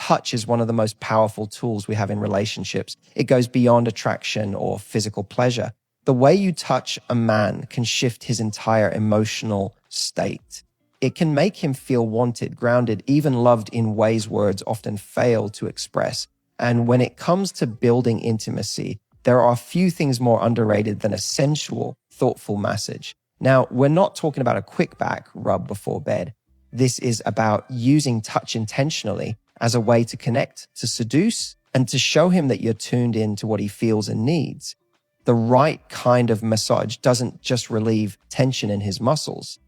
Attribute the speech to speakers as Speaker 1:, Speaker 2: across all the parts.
Speaker 1: touch is one of the most powerful tools we have in relationships. It goes beyond attraction or physical pleasure. The way you touch a man can shift his entire emotional state. It can make him feel wanted, grounded, even loved in ways words often fail to express. And when it comes to building intimacy, there are few things more underrated than a sensual, thoughtful massage. Now, we're not talking about a quick back rub before bed. This is about using touch intentionally as a way to connect, to seduce, and to show him that you're tuned in to what he feels and needs. The right kind of massage doesn't just relieve tension in his muscles.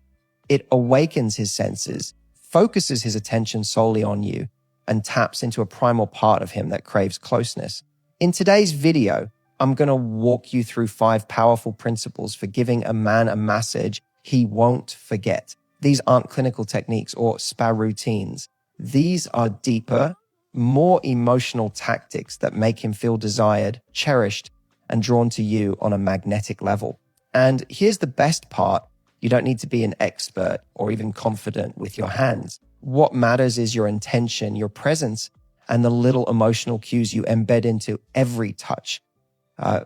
Speaker 1: It awakens his senses, focuses his attention solely on you, and taps into a primal part of him that craves closeness. In today's video, I'm going to walk you through 5 powerful principles for giving a man a massage he won't forget. These aren't clinical techniques or spa routines. These are deeper, more emotional tactics that make him feel desired, cherished, and drawn to you on a magnetic level. And here's the best part. You don't need to be an expert or even confident with your hands. What matters is your intention, your presence, and the little emotional cues you embed into every touch.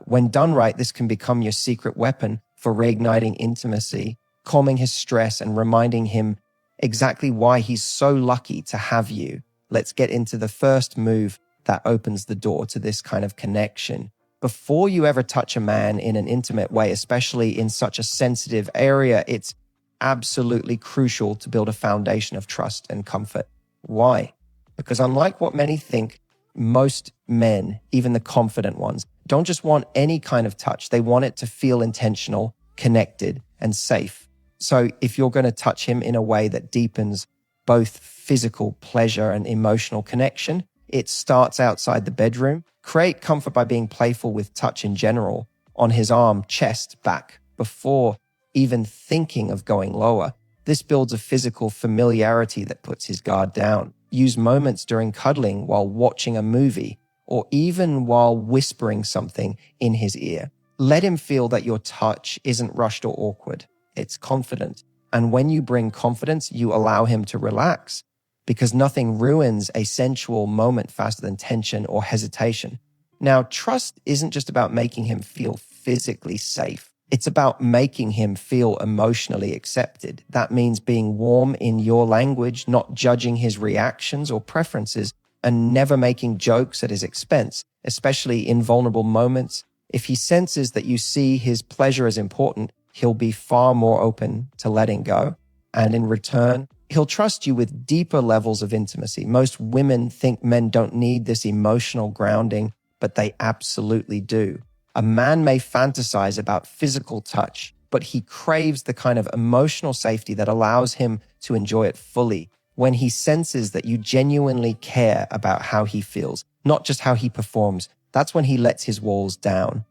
Speaker 1: When done right, this can become your secret weapon for reigniting intimacy, calming his stress, and reminding him exactly why he's so lucky to have you. Let's get into the first move that opens the door to this kind of connection. Before you ever touch a man in an intimate way, especially in such a sensitive area, it's absolutely crucial to build a foundation of trust and comfort. Why? Because unlike what many think, most men, even the confident ones, don't just want any kind of touch. They want it to feel intentional, connected, and safe. So if you're going to touch him in a way that deepens both physical pleasure and emotional connection, it starts outside the bedroom. Create comfort by being playful with touch in general, on his arm, chest, back, before even thinking of going lower. This builds a physical familiarity that puts his guard down. Use moments during cuddling while watching a movie, or even while whispering something in his ear. Let him feel that your touch isn't rushed or awkward. It's confident. And when you bring confidence, you allow him to relax, because nothing ruins a sensual moment faster than tension or hesitation. Now, trust isn't just about making him feel physically safe. It's about making him feel emotionally accepted. That means being warm in your language, not judging his reactions or preferences, and never making jokes at his expense, especially in vulnerable moments. If he senses that you see his pleasure as important, he'll be far more open to letting go. And in return, he'll trust you with deeper levels of intimacy. Most women think men don't need this emotional grounding, but they absolutely do. A man may fantasize about physical touch, but he craves the kind of emotional safety that allows him to enjoy it fully. When he senses that you genuinely care about how he feels, not just how he performs, that's when he lets his walls down.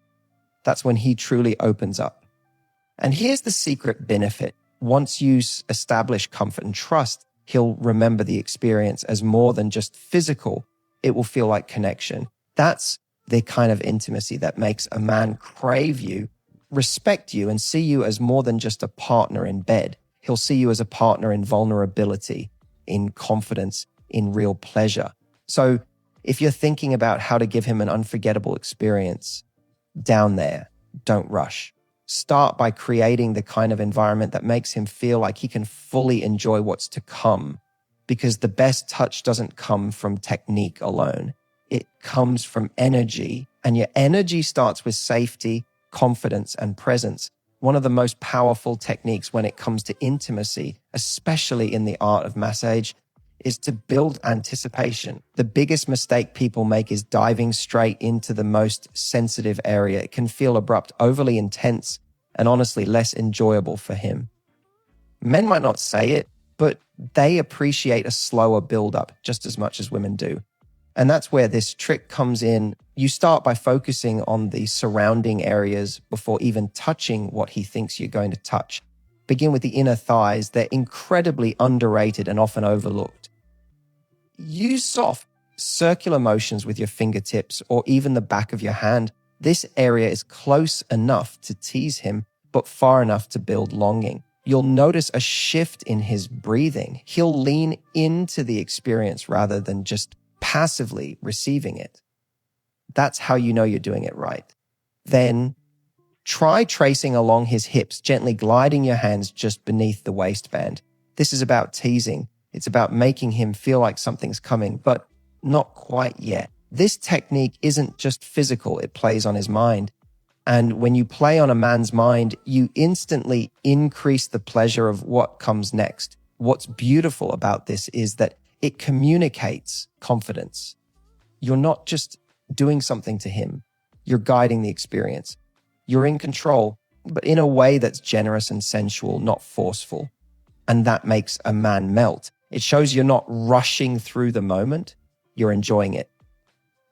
Speaker 1: That's when he truly opens up. And here's the secret benefit. Once you establish comfort and trust, he'll remember the experience as more than just physical. It will feel like connection. That's the kind of intimacy that makes a man crave you, respect you, and see you as more than just a partner in bed. He'll see you as a partner in vulnerability, in confidence, in real pleasure. So if you're thinking about how to give him an unforgettable experience, down there, don't rush. Start by creating the kind of environment that makes him feel like he can fully enjoy what's to come, because the best touch doesn't come from technique alone. It comes from energy, and your energy starts with safety, confidence, and presence. One of the most powerful techniques when it comes to intimacy, especially in the art of massage, is to build anticipation. The biggest mistake people make is diving straight into the most sensitive area. It can feel abrupt, overly intense, and honestly less enjoyable for him. Men might not say it, but they appreciate a slower build-up just as much as women do. And that's where this trick comes in. You start by focusing on the surrounding areas before even touching what he thinks you're going to touch. Begin with the inner thighs. They're incredibly underrated and often overlooked. Use soft, circular motions with your fingertips or even the back of your hand. This area is close enough to tease him, but far enough to build longing. You'll notice a shift in his breathing. He'll lean into the experience rather than just passively receiving it. That's how you know you're doing it right. Then try tracing along his hips, gently gliding your hands just beneath the waistband. This is about teasing. It's about making him feel like something's coming, but not quite yet. This technique isn't just physical, it plays on his mind. And when you play on a man's mind, you instantly increase the pleasure of what comes next. What's beautiful about this is that it communicates confidence. You're not just doing something to him, you're guiding the experience. You're in control, but in a way that's generous and sensual, not forceful. And that makes a man melt. It shows you're not rushing through the moment, you're enjoying it.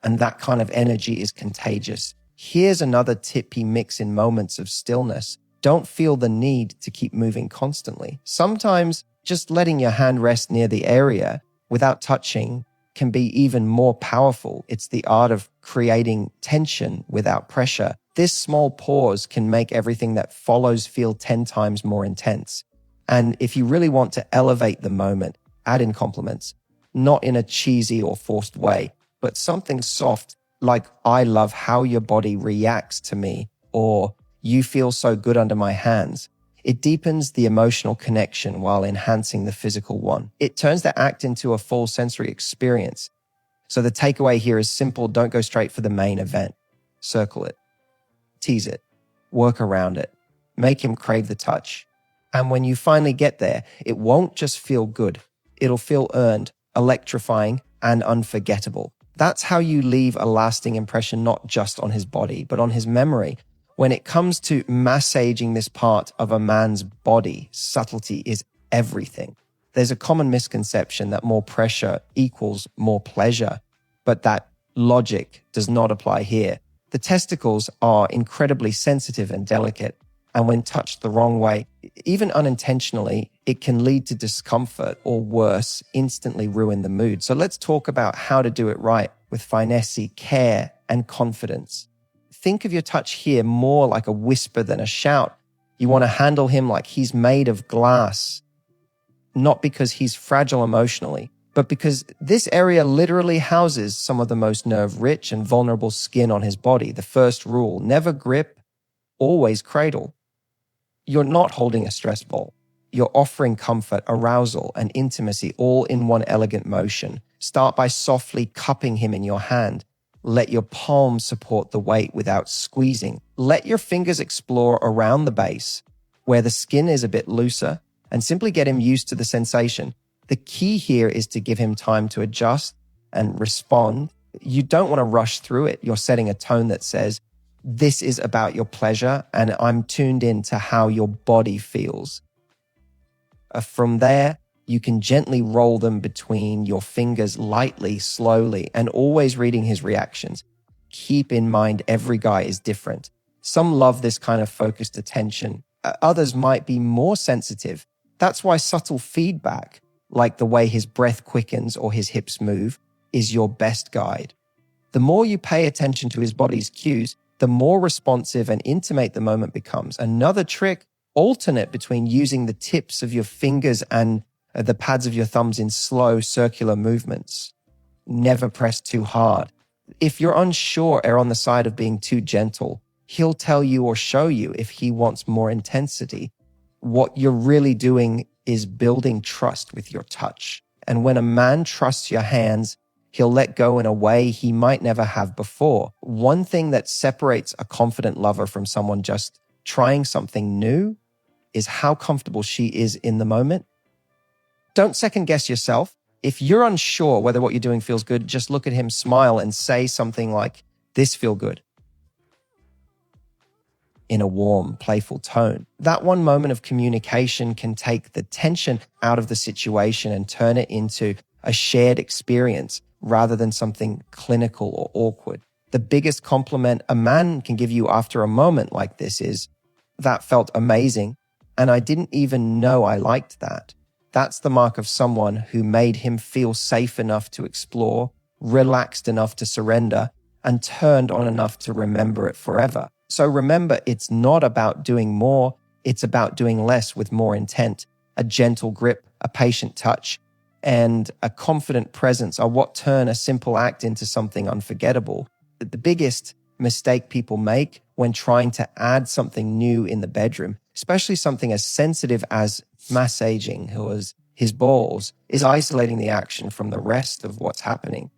Speaker 1: And that kind of energy is contagious. Here's another tip you mix in moments of stillness. Don't feel the need to keep moving constantly. Sometimes just letting your hand rest near the area without touching can be even more powerful. It's the art of creating tension without pressure. This small pause can make everything that follows feel 10 times more intense. And if you really want to elevate the moment, add in compliments, not in a cheesy or forced way, but something soft like, I love how your body reacts to me, or you feel so good under my hands. It deepens the emotional connection while enhancing the physical one. It turns the act into a full sensory experience. So the takeaway here is simple. Don't go straight for the main event. Circle it, tease it, work around it, make him crave the touch. And when you finally get there, it won't just feel good. It'll feel earned, electrifying, and unforgettable. That's how you leave a lasting impression, not just on his body, but on his memory. When it comes to massaging this part of a man's body, subtlety is everything. There's a common misconception that more pressure equals more pleasure, but that logic does not apply here. The testicles are incredibly sensitive and delicate, and when touched the wrong way, even unintentionally, it can lead to discomfort or worse, instantly ruin the mood. So let's talk about how to do it right with finesse, care, and confidence. Think of your touch here more like a whisper than a shout. You want to handle him like he's made of glass, not because he's fragile emotionally, but because this area literally houses some of the most nerve-rich and vulnerable skin on his body. The first rule, never grip, always cradle. You're not holding a stress ball. You're offering comfort, arousal, and intimacy all in one elegant motion. Start by softly cupping him in your hand. Let your palm support the weight without squeezing. Let your fingers explore around the base where the skin is a bit looser and simply get him used to the sensation. The key here is to give him time to adjust and respond. You don't want to rush through it. You're setting a tone that says, this is about your pleasure and I'm tuned in to how your body feels. From there, you can gently roll them between your fingers lightly, slowly, and always reading his reactions. Keep in mind, every guy is different. Some love this kind of focused attention. Others might be more sensitive. That's why subtle feedback, like the way his breath quickens or his hips move, is your best guide. The more you pay attention to his body's cues, the more responsive and intimate the moment becomes. Another trick, alternate between using the tips of your fingers and the pads of your thumbs in slow circular movements. Never press too hard. If you're unsure, err on the side of being too gentle. He'll tell you or show you if he wants more intensity. What you're really doing is building trust with your touch. And when a man trusts your hands, he'll let go in a way he might never have before. One thing that separates a confident lover from someone just trying something new is how comfortable she is in the moment. Don't second guess yourself. If you're unsure whether what you're doing feels good, just look at him, smile, and say something like, "This feel good," in a warm, playful tone. That one moment of communication can take the tension out of the situation and turn it into a shared experience rather than something clinical or awkward. The biggest compliment a man can give you after a moment like this is, "That felt amazing, and I didn't even know I liked that." That's the mark of someone who made him feel safe enough to explore, relaxed enough to surrender, and turned on enough to remember it forever. So remember, it's not about doing more, it's about doing less with more intent. A gentle grip, a patient touch, and a confident presence are what turn a simple act into something unforgettable. The biggest mistake people make when trying to add something new in the bedroom, especially something as sensitive as massaging or as his balls, is isolating the action from the rest of what's happening.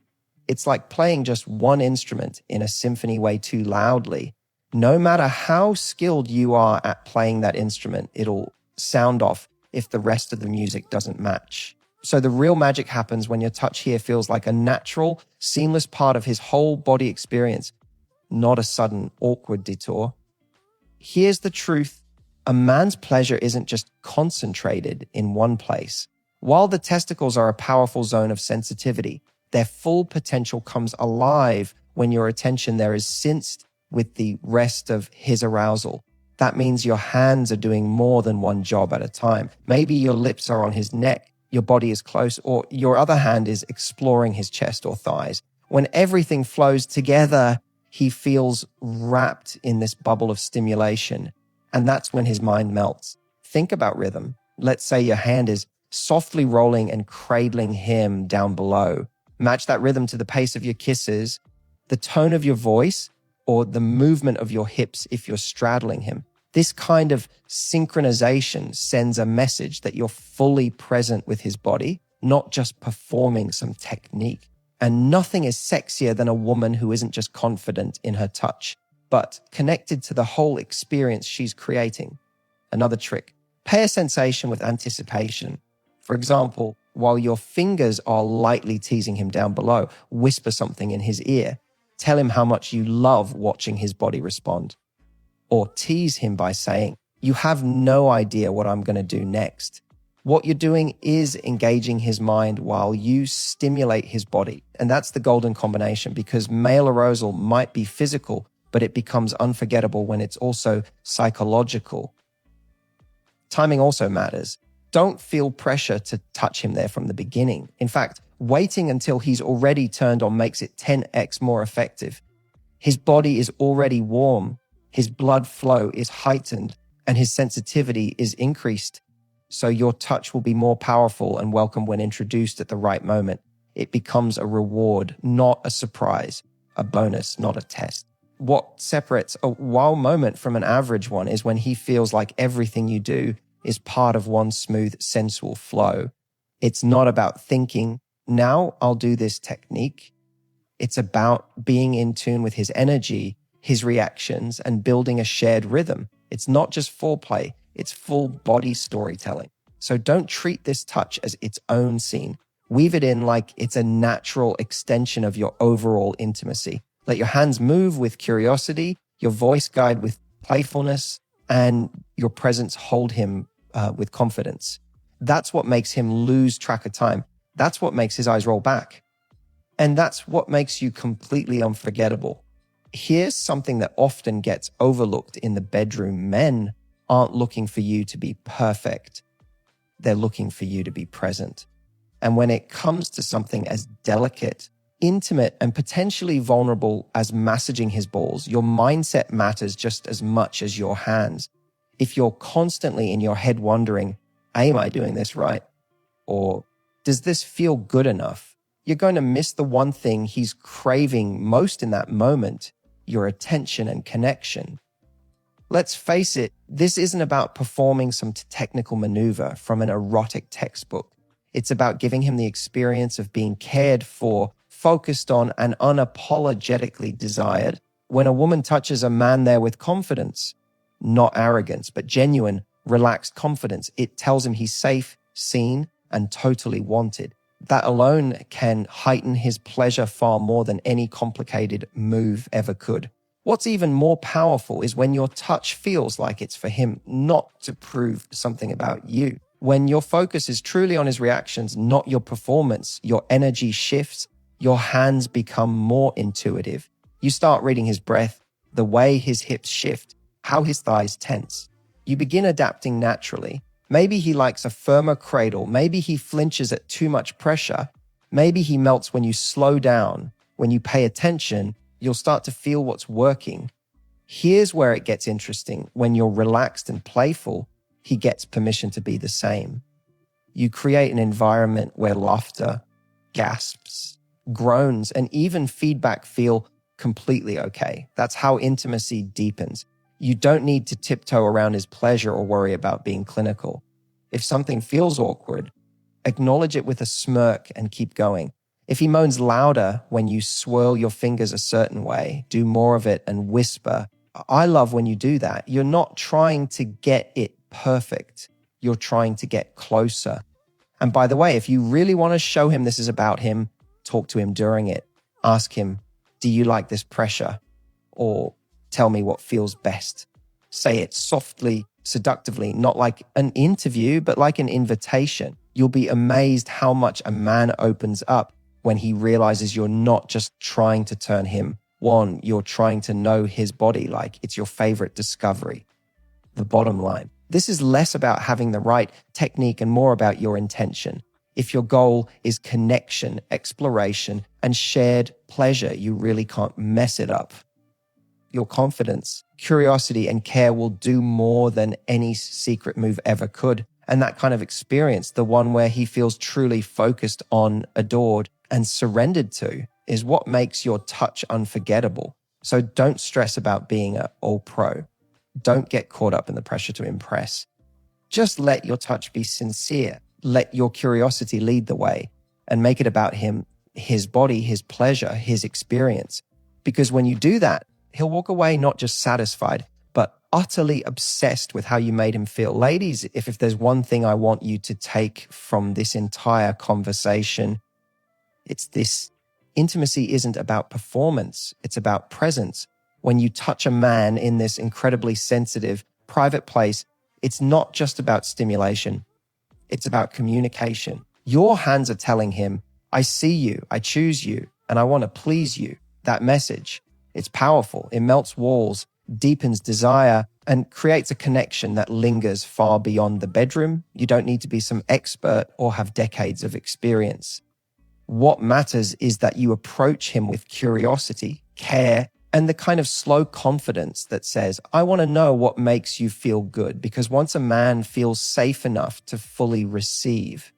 Speaker 1: It's like playing just one instrument in a symphony way too loudly. No matter how skilled you are at playing that instrument, it'll sound off if the rest of the music doesn't match. So the real magic happens when your touch here feels like a natural, seamless part of his whole body experience, not a sudden, awkward detour. Here's the truth. A man's pleasure isn't just concentrated in one place. While the testicles are a powerful zone of sensitivity, their full potential comes alive when your attention there is synced with the rest of his arousal. That means your hands are doing more than one job at a time. Maybe your lips are on his neck, your body is close, or your other hand is exploring his chest or thighs. When everything flows together, he feels wrapped in this bubble of stimulation, and that's when his mind melts. Think about rhythm. Let's say your hand is softly rolling and cradling him down below. Match that rhythm to the pace of your kisses, the tone of your voice, or the movement of your hips if you're straddling him. This kind of synchronization sends a message that you're fully present with his body, not just performing some technique. And nothing is sexier than a woman who isn't just confident in her touch, but connected to the whole experience she's creating. Another trick, pair a sensation with anticipation. For example, while your fingers are lightly teasing him down below, whisper something in his ear. Tell him how much you love watching his body respond. Or tease him by saying, "You have no idea what I'm going to do next." What you're doing is engaging his mind while you stimulate his body. And that's the golden combination, because male arousal might be physical, but it becomes unforgettable when it's also psychological. Timing also matters. Don't feel pressure to touch him there from the beginning. In fact, waiting until he's already turned on makes it 10x more effective. His body is already warm, his blood flow is heightened, and his sensitivity is increased. So your touch will be more powerful and welcome when introduced at the right moment. It becomes a reward, not a surprise, a bonus, not a test. What separates a wow moment from an average one is when he feels like everything you do is part of one smooth, sensual flow. It's not about thinking, now I'll do this technique. It's about being in tune with his energy, his reactions, and building a shared rhythm. It's not just foreplay, it's full body storytelling. So don't treat this touch as its own scene. Weave it in like it's a natural extension of your overall intimacy. Let your hands move with curiosity, your voice guide with playfulness, and your presence hold him with confidence. That's what makes him lose track of time. That's what makes his eyes roll back. And that's what makes you completely unforgettable. Here's something that often gets overlooked in the bedroom. Men aren't looking for you to be perfect. They're looking for you to be present. And when it comes to something as delicate, intimate, and potentially vulnerable as massaging his balls, your mindset matters just as much as your hands. If you're constantly in your head wondering, am I doing this right? Or does this feel good enough? You're going to miss the one thing he's craving most in that moment, your attention and connection. Let's face it, this isn't about performing some technical maneuver from an erotic textbook. It's about giving him the experience of being cared for, focused on, and unapologetically desired. When a woman touches a man there with confidence, not arrogance, but genuine, relaxed confidence, it tells him he's safe, seen, and totally wanted. That alone can heighten his pleasure far more than any complicated move ever could. What's even more powerful is when your touch feels like it's for him, not to prove something about you. When your focus is truly on his reactions, not your performance, your energy shifts, your hands become more intuitive. You start reading his breath, the way his hips shift, how his thighs tense. You begin adapting naturally. Maybe he likes a firmer cradle. Maybe he flinches at too much pressure. Maybe he melts when you slow down. When you pay attention, you'll start to feel what's working. Here's where it gets interesting. When you're relaxed and playful, he gets permission to be the same. You create an environment where laughter, gasps, groans, and even feedback feel completely okay. That's how intimacy deepens. You don't need to tiptoe around his pleasure or worry about being clinical. If something feels awkward, acknowledge it with a smirk and keep going. If he moans louder when you swirl your fingers a certain way, do more of it and whisper. I love when you do that. You're not trying to get it perfect. You're trying to get closer. And by the way, if you really want to show him this is about him, talk to him during it. Ask him, do you like this pressure? Or tell me what feels best. Say it softly, seductively, not like an interview, but like an invitation. You'll be amazed how much a man opens up when he realizes you're not just trying to turn him on, you're trying to know his body like it's your favorite discovery. The bottom line, this is less about having the right technique and more about your intention. If your goal is connection, exploration, and shared pleasure, you really can't mess it up. Your confidence, curiosity, and care will do more than any secret move ever could. And that kind of experience, the one where he feels truly focused on, adored, and surrendered to, is what makes your touch unforgettable. So don't stress about being an all-pro. Don't get caught up in the pressure to impress. Just let your touch be sincere. Let your curiosity lead the way and make it about him, his body, his pleasure, his experience. Because when you do that, he'll walk away not just satisfied, but utterly obsessed with how you made him feel. Ladies, if there's one thing I want you to take from this entire conversation, it's this: intimacy isn't about performance, it's about presence. When you touch a man in this incredibly sensitive, private place, it's not just about stimulation, it's about communication. Your hands are telling him, I see you, I choose you, and I want to please you. That message, it's powerful. It melts walls, deepens desire, and creates a connection that lingers far beyond the bedroom. You don't need to be some expert or have decades of experience. What matters is that you approach him with curiosity, care, and the kind of slow confidence that says, I want to know what makes you feel good. Because once a man feels safe enough to fully receive,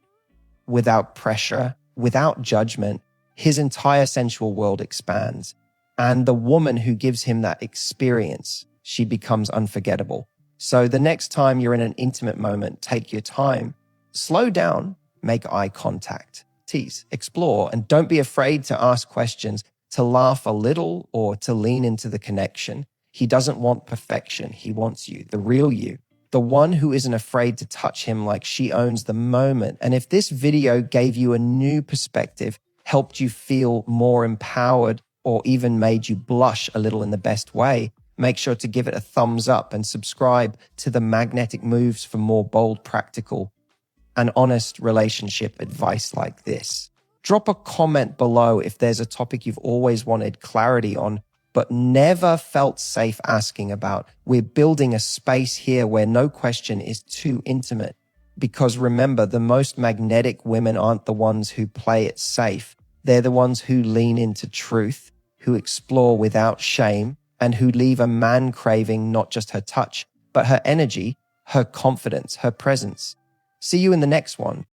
Speaker 1: without pressure, without judgment, his entire sensual world expands. And the woman who gives him that experience, she becomes unforgettable. So the next time you're in an intimate moment, take your time, slow down, make eye contact, tease, explore, and don't be afraid to ask questions, to laugh a little or to lean into the connection. He doesn't want perfection. He wants you, the real you, the one who isn't afraid to touch him like she owns the moment. And if this video gave you a new perspective, helped you feel more empowered, or even made you blush a little in the best way, make sure to give it a thumbs up and subscribe to the Magnetic Moves for more bold, practical, and honest relationship advice like this. Drop a comment below if there's a topic you've always wanted clarity on, but never felt safe asking about. We're building a space here where no question is too intimate. Because remember, the most magnetic women aren't the ones who play it safe. They're the ones who lean into truth, who explore without shame, and who leave a man craving not just her touch, but her energy, her confidence, her presence. See you in the next one.